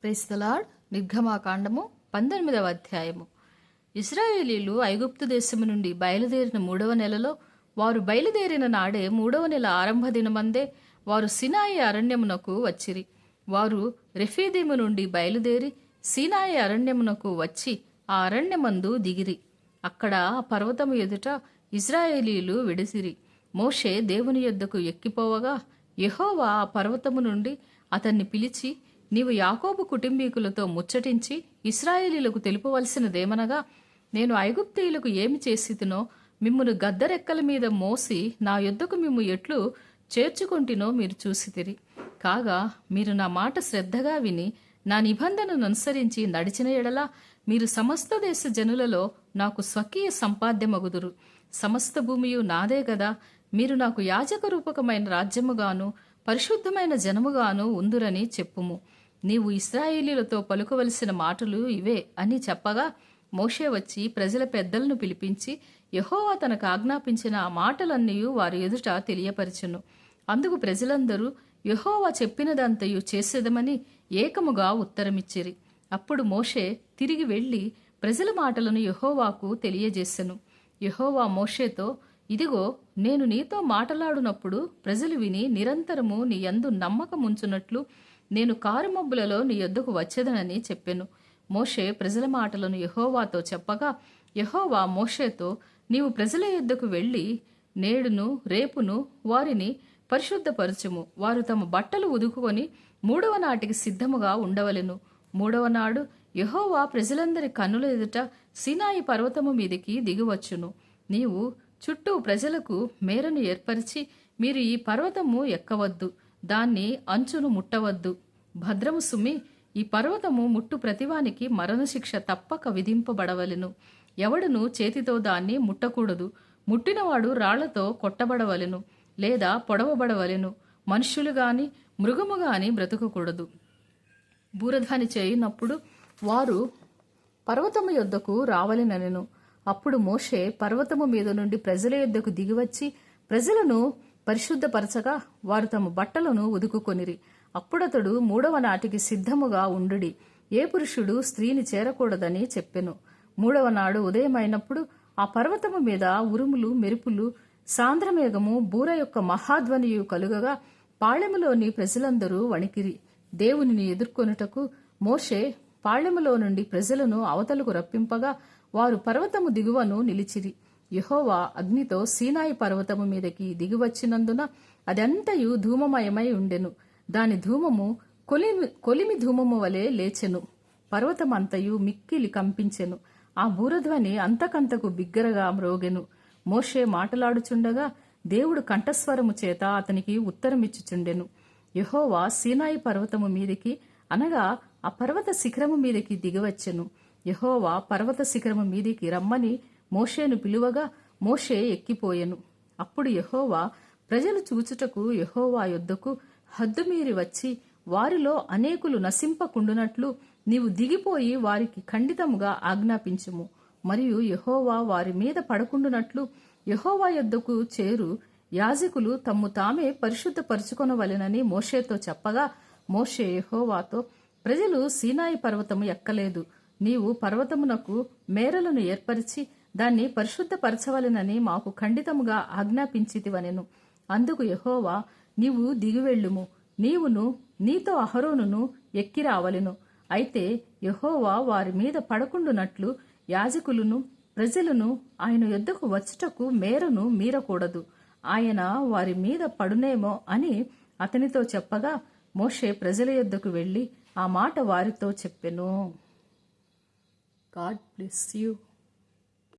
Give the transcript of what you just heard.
Praise the lord. నిర్గమాకాండము 19వ అధ్యాయము. ఇశ్రాయేలీలు ఐగుప్తు దేశము నుండి బయలుదేరిన 3వ నెలలో, వారు బయలుదేరిన నాడే 3వ నెల ఆరంభ దినమందే వారు సినాయి అరణ్యమునకు వచ్చిరి. వారు రెఫీదీము నుండి బయలుదేరి సీనాయి అరణ్యమునకు వచ్చి ఆ అరణ్యమందు దిగిరి. అక్కడ ఆ పర్వతము ఎదుట ఇశ్రాయేలీలు విడిసిరి. మోషే దేవుని యొద్దకు ఎక్కిపోవగా యెహోవా ఆ పర్వతము నుండి అతన్ని పిలిచి, నీవు యాకోబు కుటుంబీకులతో ముచ్చటించి ఇశ్రాయేలీలకు తెలుపవలసినదేమనగా, నేను ఐగుప్తీయులకు ఏమి చేసితినో మిమ్మును గద్దరెక్కల మీద మోసి నా యొద్దకు మిమ్ము ఎట్లు చేర్చుకొంటినో మీరు చూసితిరి. కాగా మీరు నా మాట శ్రద్ధగా విని నా నిబంధనను అనుసరించి నడిచిన ఎడల మీరు సమస్త దేశ జనులలో నాకు స్వకీయ సంపాద్యమగుదురు. సమస్త భూమియు నాదే గదా. మీరు నాకు యాజక రూపకమైన రాజ్యముగాను పరిశుద్ధమైన జనముగాను ఉందురని చెప్పుము. నీవు ఇశ్రాయేలీలతో పలుకవలసిన మాటలు ఇవే అని చెప్పగా, మోషే వచ్చి ప్రజల పెద్దలను పిలిపించి యెహోవా తనకు ఆజ్ఞాపించిన ఆ మాటలన్నీ వారి ఎదుట తెలియపరచును. అందుకు ప్రజలందరూ యెహోవా చెప్పినదంతయు చేసేదమని ఏకముగా ఉత్తరమిచ్చిరి. అప్పుడు మోషే తిరిగి వెళ్లి ప్రజల మాటలను యెహోవాకు తెలియజేసెను. యెహోవా మోషేతో, ఇదిగో, నేను నీతో మాటలాడునప్పుడు ప్రజలు విని నిరంతరము నీ యందు నమ్మకముంచునట్లు నేను కారుమబ్బులలో నీ యొద్దకు వచ్చేదనని చెప్పెను. మోషే ప్రజల మాటలను యెహోవాతో చెప్పగా, యెహోవా మోషేతో, నీవు ప్రజల యొద్దకు వెళ్ళి నేడును రేపును వారిని పరిశుద్ధపరచుము. వారు తమ బట్టలు ఉదుకుకొని 3వ నాటికి సిద్ధముగా ఉండవలెను. 3వ నాడు యెహోవా ప్రజలందరి కన్నుల ఎదుట సీనాయి పర్వతము మీదికి దిగివచ్చును. నీవు చుట్టూ ప్రజలకు మేరను ఏర్పరిచి, మీరు ఈ పర్వతము ఎక్కవద్దు, దాన్ని అంచును ముట్టవద్దు. భద్రము సుమి, ఈ పర్వతము ముట్టు ప్రతివానికి మరణశిక్ష తప్పక విధింపబడవలెను. ఎవడును చేతితో దాన్ని ముట్టకూడదు. ముట్టినవాడు రాళ్లతో కొట్టబడవలెను లేదా పొడవబడవలెను. మనుష్యులు గాని మృగము గాని బ్రతకకూడదు. బూరధ్వని చేయునప్పుడు వారు పర్వతము యొద్దకు రావలెనెను. అప్పుడు మోషే పర్వతము మీద నుండి ప్రజల యొద్దకు దిగివచ్చి ప్రజలను పరిశుద్ధపరచగా వారు తమ బట్టలను ఉదుకుకొనిరి. అప్పుడతడు 3వ నాటికి సిద్ధముగా ఉండుడి. ఏ పురుషుడు స్త్రీని చేరకూడదని చెప్పెను. 3వ నాడు ఉదయమైనప్పుడు ఆ పర్వతము మీద ఉరుములు, మెరుపులు, సాంద్రమేఘము, బూర యొక్క మహాధ్వనియు కలుగగా పాళెములోని ప్రజలందరూ వణికిరి. దేవునిని ఎదుర్కొనుటకు మోషే పాళెములో నుండి ప్రజలను అవతలకు రప్పింపగా వారు పర్వతము దిగువను నిలిచిరి. యెహోవా అగ్నితో సీనాయి పర్వతము మీదకి దిగివచ్చినందున అదంతయు ధూమమయమై ఉండెను. దాని ధూమము కొలిమి ధూమము వలె లేచెను. పర్వతమంతయు మిక్కిలి కంపించెను. ఆ బూరధ్వని అంతకంతకు బిగ్గరగా మ్రోగెను. మోషే మాటలాడుచుండగా దేవుడు కంఠస్వరము చేత అతనికి ఉత్తరమిచ్చుచుండెను. యెహోవా సీనాయి పర్వతము మీదికి అనగా ఆ పర్వత శిఖరము మీదికి దిగివచ్చెను. యెహోవా పర్వత శిఖరము మీదికి రమ్మని మోషేను పిలువగా మోషే ఎక్కిపోయెను. అప్పుడు యెహోవా ప్రజలు చూచుటకు యెహోవా యొద్దకు హద్దుమీరి వచ్చి, వారిలో అనేకులు నశింపకుండునట్లు నీవు దిగిపోయి వారికి ఖండితముగా ఆజ్ఞాపించుము. మరియు యెహోవా వారి మీద పడకుండునట్లు యెహోవా యొద్దకు చేరు యాజకులు తమ్ము తామే పరిశుద్ధపరచుకొనవలెనని మోషేతో చెప్పగా, మోషే యెహోవాతో, ప్రజలు సీనాయి పర్వతము ఎక్కలేదు. నీవు పర్వతమునకు మేరలను ఏర్పరిచి దాన్ని పరిశుద్ధపరచవలెనని మాకు ఖండితముగా ఆజ్ఞాపించితివనెను. అందుకు యెహోవా, నీవు దిగివెళ్ళుము, నీవును నీతో అహరోనును ఎక్కి రావలెను. అయితే యెహోవా వారి మీద పడకుండునట్లు యాజకులను ప్రజలను ఆయన యొద్దకు వచ్చుటకు మేరను మీరకూడదు. ఆయన వారి మీద పడునేమో అని అతనితో చెప్పగా మోషే ప్రజల యొద్దకు వెళ్ళి ఆ మాట వారితో చెప్పెను. God bless you.